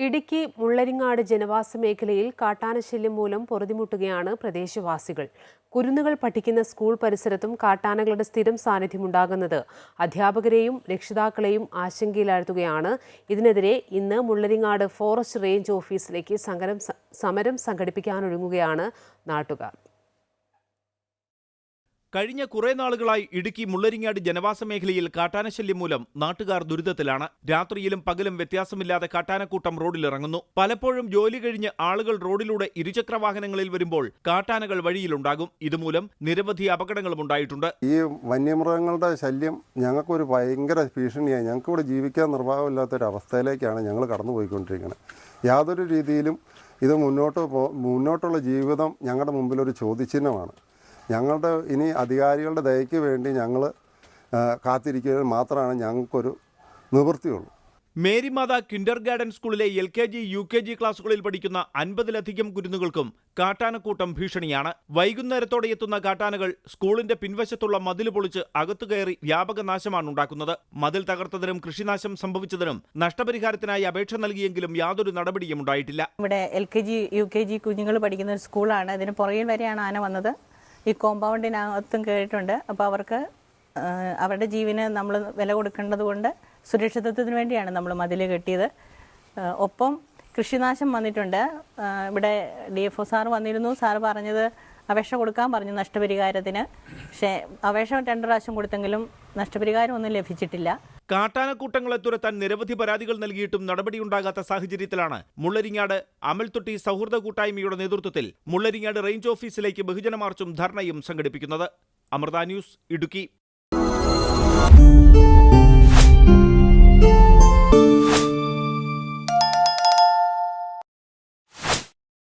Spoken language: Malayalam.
ഇടുക്കി മുള്ളരിങ്ങാട് ജനവാസ മേഖലയിൽ കാട്ടാനശല്യം മൂലം പൊറുതിമുട്ടുകയാണ് പ്രദേശവാസികൾ. കുരുന്നുകൾ പഠിക്കുന്ന സ്കൂൾ പരിസരത്തും കാട്ടാനകളുടെ സ്ഥിരം സാന്നിധ്യമുണ്ടാകുന്നത് അധ്യാപകരെയും രക്ഷിതാക്കളെയും ആശങ്കയിലാഴ്ത്തുകയാണ്. ഇതിനെതിരെ ഇന്ന് മുള്ളരിങ്ങാട് ഫോറസ്റ്റ് റേഞ്ച് ഓഫീസിലേക്ക് സമരം സംഘടിപ്പിക്കാനൊരുങ്ങുകയാണ് നാട്ടുകാർ. കഴിഞ്ഞ കുറേ നാളുകളായി ഇടുക്കി മുള്ളരിങ്ങാട് ജനവാസ മേഖലയിൽ കാട്ടാനശല്യം മൂലം നാട്ടുകാർ ദുരിതത്തിലാണ്. രാത്രിയിലും പകലും വ്യത്യാസമില്ലാതെ കാട്ടാനക്കൂട്ടം റോഡിലിറങ്ങുന്നു. പലപ്പോഴും ജോലി കഴിഞ്ഞ് ആളുകൾ റോഡിലൂടെ ഇരുചക്രവാഹനങ്ങളിൽ വരുമ്പോൾ കാട്ടാനകൾ വഴിയിലുണ്ടാകും. ഇതുമൂലം നിരവധി അപകടങ്ങളും ഉണ്ടായിട്ടുണ്ട്. ഈ വന്യമൃഗങ്ങളുടെ ശല്യം ഞങ്ങൾക്കൊരു ഭയങ്കര ഭീഷണിയായി. ഞങ്ങൾക്കിവിടെ ജീവിക്കാൻ നിർവാഹമില്ലാത്തൊരവസ്ഥയിലേക്കാണ് ഞങ്ങൾ കടന്നുപോയിക്കൊണ്ടിരിക്കുന്നത്. യാതൊരു രീതിയിലും ഇത് മുന്നോട്ടുള്ള ജീവിതം ഞങ്ങളുടെ മുമ്പിലൊരു ചോദ്യചിഹ്നമാണ്. ഞങ്ങളുടെ ഇനി അധികാരികളുടെ ദയയ്ക്ക് വേണ്ടി ഞങ്ങൾ കാത്തിരിക്കുന്നത് മാത്രമാണ് ഞങ്ങൾക്കൊരു നിവൃത്തിയുള്ളൂ. മേരിമാത കിൻഡർ ഗാർഡൻ സ്കൂളിലെ LKG UKG ക്ലാസുകളിൽ പഠിക്കുന്ന 50-ലധികം കുരുന്നുകൾക്കും കാട്ടാനക്കൂട്ടം ഭീഷണിയാണ്. വൈകുന്നേരത്തോടെ എത്തുന്ന കാട്ടാനകൾ സ്കൂളിന്റെ പിൻവശത്തുള്ള മതിൽ പൊളിച്ച് അകത്തു കയറി വ്യാപക നാശമാണ് ഉണ്ടാക്കുന്നത്. മതിൽ തകർത്തതിനും കൃഷിനാശം സംഭവിച്ചതിനും നഷ്ടപരിഹാരത്തിനായി അപേക്ഷ നൽകിയെങ്കിലും യാതൊരു നടപടിയും ഉണ്ടായിട്ടില്ല. ഇവിടെ LKG UKG കുഞ്ഞുങ്ങൾ പഠിക്കുന്ന ഒരു സ്കൂളാണ്. അതിന് പുറകിൽ വരെയാണ് ആന വന്നത്. ഈ കോമ്പൗണ്ടിനകത്തും കയറിയിട്ടുണ്ട്. അപ്പോൾ അവർക്ക് അവരുടെ ജീവന് നമ്മൾ വില കൊടുക്കേണ്ടത് കൊണ്ട് സുരക്ഷിതത്വത്തിന് വേണ്ടിയാണ് നമ്മൾ മതിൽ കെട്ടിയത്. ഒപ്പം കൃഷിനാശം വന്നിട്ടുണ്ട്. ഇവിടെ DFO സാർ വന്നിരുന്നു. സാർ പറഞ്ഞത് അപേക്ഷ കൊടുക്കാൻ പറഞ്ഞു നഷ്ടപരിഹാരത്തിന്. പക്ഷേ അപേക്ഷ 2 പ്രാവശ്യം കൊടുത്തെങ്കിലും നഷ്ടപരിഹാരം ഒന്നും ലഭിച്ചിട്ടില്ല. കാട്ടാനക്കൂട്ടങ്ങളെ തുരത്താൻ നിരവധി പരാതികൾ നൽകിയിട്ടും നടപടിയുണ്ടാകാത്ത സാഹചര്യത്തിലാണ് മുള്ളരിങ്ങാട് അമൽത്തൊട്ടി സൗഹൃദ കൂട്ടായ്മയുടെ നേതൃത്വത്തിൽ മുള്ളരിങ്ങാട് റേഞ്ച് ഓഫീസിലേക്ക് ബഹുജന മാർച്ചും ധർണയും സംഘടിപ്പിക്കുന്നത്. അമൃത ന്യൂസ്, ഇടുക്കി.